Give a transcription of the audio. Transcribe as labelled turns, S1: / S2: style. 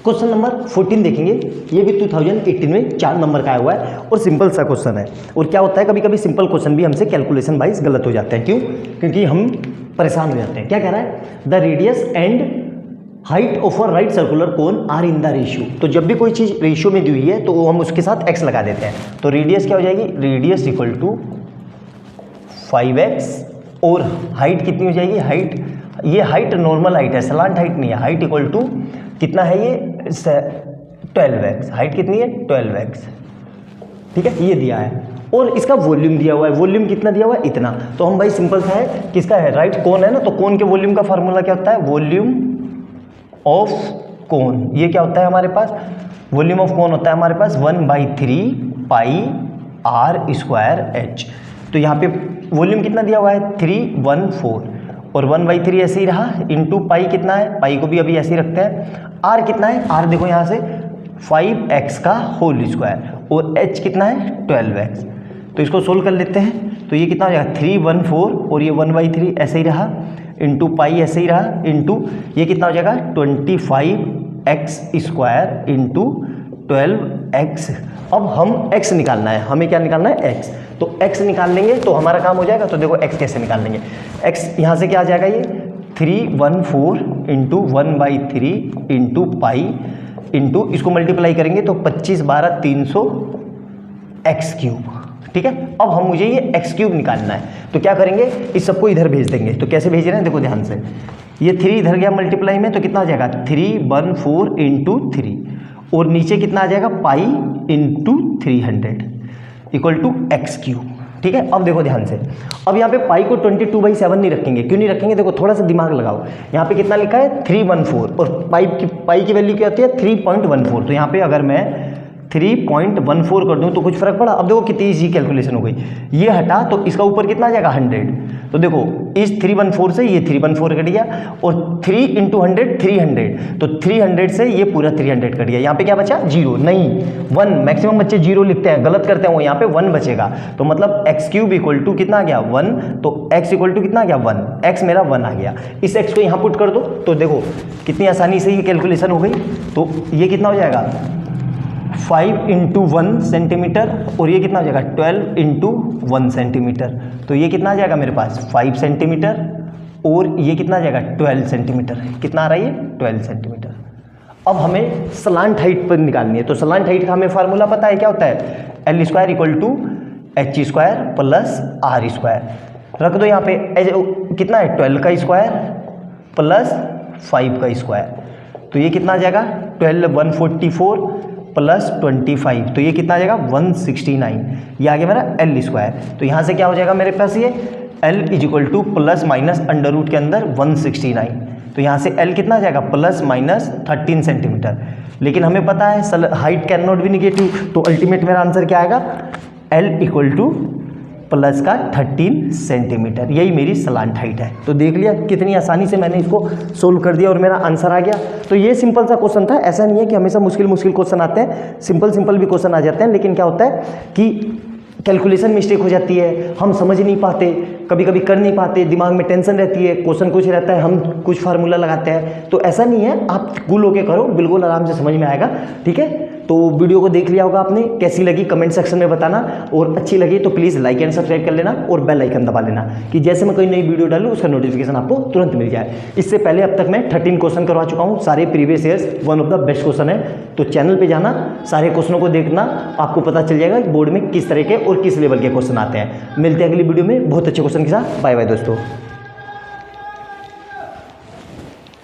S1: Question number 14 देखेंगे। ये भी 2018 में 4 नंबर का आया हुआ है और सिंपल सा क्वेश्चन है। और क्या होता है, कभी कभी सिंपल क्वेश्चन भी हमसे कैलकुलेशन वाइज गलत हो जाते हैं। क्यों? क्योंकि हम परेशान हो जाते हैं। क्या कह रहा है, the radius and height of a right circular cone are in the ratio. तो जब भी कोई चीज़ रेशियो में दी हुई है तो हम उसके साथ x लगा देते हैं। तो रेडियस क्या हो जाएगी, रेडियस इक्वल टू 5x और हाइट कितनी हो जाएगी, हाइट, ये हाइट नॉर्मल हाइट है, सलांट हाइट नहीं है। हाइट इक्वल टू कितना है ये 12x, हाइट कितनी है 12x, ठीक है, ये दिया है। और इसका वॉल्यूम दिया हुआ है, वॉल्यूम कितना दिया हुआ है, इतना। तो हम भाई सिंपल सा है, किसका है, राइट कोन है ना, तो कोन के वॉल्यूम का फार्मूला क्या होता है, वॉल्यूम ऑफ कोन। ये क्या होता है हमारे पास, वॉल्यूम ऑफ कोन होता है हमारे पास 1/3 पाई r स्क्वायर h। तो यहाँ पे वॉल्यूम कितना दिया हुआ है 314 और 1/3 ऐसे ही रहा, इंटू पाई कितना है, पाई को भी अभी ऐसे ही रखते हैं। आर कितना है, आर देखो यहाँ से 5x का होल स्क्वायर और h कितना है 12x। तो इसको सोल्व कर लेते हैं। तो ये कितना हो जाएगा 314 और ये 1/3 ऐसे ही रहा, इंटू पाई ऐसे ही रहा, इंटू ये कितना हो जाएगा 25x स्क्वायर इंटू 12x। अब हम x निकालना है, हमें क्या निकालना है x। तो x निकाल लेंगे तो हमारा काम हो जाएगा। तो देखो x कैसे निकाल लेंगे, x यहाँ से क्या आ जाएगा, ये 314 इंटू 1/3 इंटू पाई इंटू इसको मल्टीप्लाई करेंगे तो 25 12 300 x क्यूब, ठीक है। अब हम मुझे ये x क्यूब निकालना है। तो क्या करेंगे, इस सबको इधर भेज देंगे। तो कैसे भेज रहे हैं, देखो ध्यान से, ये 3 इधर गया मल्टीप्लाई में, तो कितना आ जाएगा 314 इंटू 3 और नीचे कितना आ जाएगा pi into 300 equal to x cube, ठीक है। अब देखो ध्यान से, अब यहाँ पे पाई को 22/7 नहीं रखेंगे। क्यों नहीं रखेंगे, देखो थोड़ा सा दिमाग लगाओ। यहाँ पे कितना लिखा है 314 और पाई की वैल्यू क्या होती है 3.14। तो यहाँ पे अगर मैं 3.14 कर दूं तो कुछ फर्क पड़ा। अब देखो कितनी इजी कैलकुलेशन हो गई, ये हटा तो इसका ऊपर कितना आ जाएगा 100। तो देखो इस 314 से ये 314 कट गया और 3 इंटू 100 300, तो 300 से ये पूरा 300 कट गया। यहाँ पे क्या बचा, 0 नहीं 1। मैक्सिमम बच्चे 0 लिखते हैं, गलत करते हैं वो, यहाँ पे 1 बचेगा। तो मतलब एक्स क्यूब इक्वल टू कितना आ गया 1। तो एक्स इक्वल टू कितना आ गया 1, एक्स मेरा 1 आ गया। इस एक्स को यहाँ पुट कर दो तो देखो कितनी आसानी से ये कैलकुलेशन हो गई। तो ये कितना हो जाएगा 5 इंटू 1 सेंटीमीटर और ये कितना हो जाएगा 12 इंटू 1 सेंटीमीटर। तो ये कितना आ जाएगा मेरे पास 5 सेंटीमीटर और ये कितना आ जाएगा 12 सेंटीमीटर। कितना आ रहा है ये 12 सेंटीमीटर। अब हमें सलांट हाइट पर निकालनी है। तो सलांट हाइट का हमें फार्मूला पता है, क्या होता है l square equal to h square plus r square. रख दो यहाँ पे कितना है 12 का स्क्वायर प्लस 5 का स्क्वायर। तो ये कितना आ जाएगा 12 144 प्लस 25, तो ये कितना आ जाएगा 169। ये आ गया मेरा एल स्क्वायर। तो यहाँ से क्या हो जाएगा मेरे पास, ये l is equal to plus minus under root के अंदर 169। तो यहाँ से एल कितना आ जाएगा प्लस माइनस 13 सेंटीमीटर। लेकिन हमें पता है height can not be negative, तो अल्टीमेट मेरा आंसर क्या आएगा एल इक्वल टू प्लस का 13 सेंटीमीटर। यही मेरी सलांट हाइट है। तो देख लिया कितनी आसानी से मैंने इसको सोल्व कर दिया और मेरा आंसर आ गया। तो ये सिंपल सा क्वेश्चन था। ऐसा नहीं है कि हमेशा मुश्किल क्वेश्चन आते हैं, सिंपल भी क्वेश्चन आ जाते हैं। लेकिन क्या होता है कि कैलकुलेशन मिस्टेक हो जाती है, हम समझ नहीं पाते, कभी कभी कर नहीं पाते, दिमाग में टेंशन रहती है, क्वेश्चन कुछ रहता है, हम कुछ फार्मूला लगाते हैं। तो ऐसा नहीं है, आप कूल होके करो, बिल्कुल आराम से समझ में आएगा, ठीक है। तो वीडियो को देख लिया होगा आपने, कैसी लगी कमेंट सेक्शन में बताना और अच्छी लगी तो प्लीज़ लाइक एंड सब्सक्राइब कर लेना और बेल आइकन दबा लेना कि जैसे मैं कोई नई वीडियो डालूँ उसका नोटिफिकेशन आपको तुरंत मिल जाए। इससे पहले अब तक मैं 13 क्वेश्चन करवा चुका हूँ, सारे previous years, one of the best question है। तो चैनल पे जाना, सारे क्वेश्चनों को देखना, आपको पता चल जाएगा बोर्ड में किस तरह के और किस लेवल के क्वेश्चन आते हैं। मिलते हैं अगली वीडियो में बहुत अच्छे क्वेश्चन के साथ। बाय बाय दोस्तों।